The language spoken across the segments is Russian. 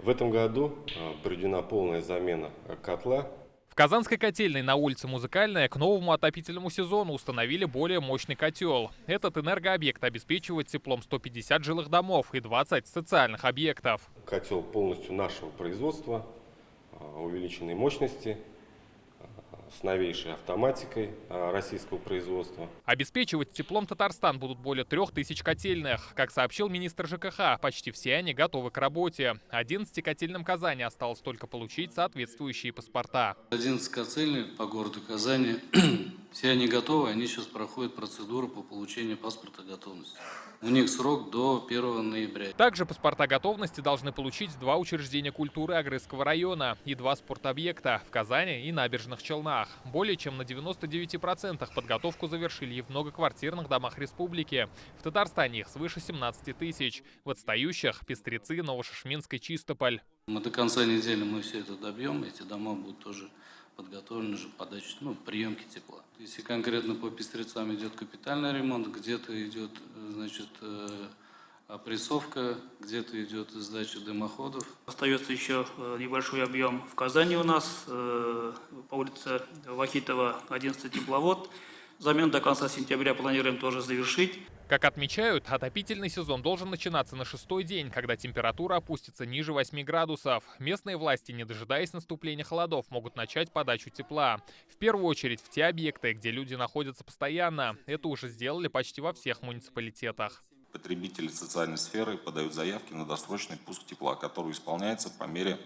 В этом году проведена полная замена котла. В Казанской котельной на улице Музыкальная к новому отопительному сезону установили более мощный котел. Этот энергообъект обеспечивает теплом 150 жилых домов и 20 социальных объектов. Котел полностью нашего производства, увеличенной мощности, с новейшей автоматикой российского производства. Обеспечивать теплом Татарстан будут более 3000 котельных. Как сообщил министр ЖКХ, почти все они готовы к работе. 11 котельным Казани осталось только получить соответствующие паспорта. 11 котельных по городу Казани, все они готовы, они сейчас проходят процедуру по получению паспорта готовности. У них срок до 1 ноября. Также паспорта готовности должны получить 2 учреждения культуры Агрызского района и 2 спортобъекта в Казани и Набережных Челнах. Более чем на 99% подготовку завершили и в многоквартирных домах республики. В Татарстане их свыше 17 тысяч. В отстающих – Пестрецы, Новошишминск и Чистополь. Мы до конца недели мы все это добьем, эти дома будут тоже подготовлены же подачи, приемки тепла. Если конкретно по Пестрецам идет капитальный ремонт, где-то идет, опрессовка, где-то идет сдача дымоходов. Остается еще небольшой объем в Казани у нас, по улице Вахитова, 11 тепловод. Замену до конца сентября планируем тоже завершить. Как отмечают, отопительный сезон должен начинаться на 6-й день, когда температура опустится ниже 8 градусов. Местные власти, не дожидаясь наступления холодов, могут начать подачу тепла. В первую очередь в те объекты, где люди находятся постоянно. Это уже сделали почти во всех муниципалитетах. Потребители социальной сферы подают заявки на досрочный пуск тепла, который исполняется по мере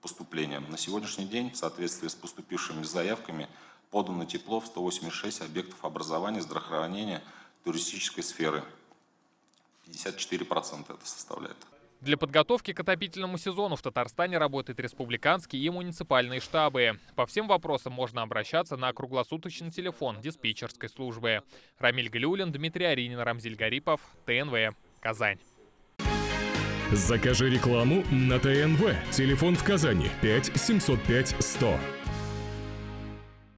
поступления. На сегодняшний день, в соответствии с поступившими заявками, подано тепло в 186 объектов образования, здравоохранения, туристической сферы. 54% это составляет. Для подготовки к отопительному сезону в Татарстане работают республиканские и муниципальные штабы. По всем вопросам можно обращаться на круглосуточный телефон диспетчерской службы. Рамиль Галиуллин, Дмитрий Аринин, Рамзиль Гарипов, ТНВ, Казань. Закажи рекламу на ТНВ. Телефон в Казани 5 705 100.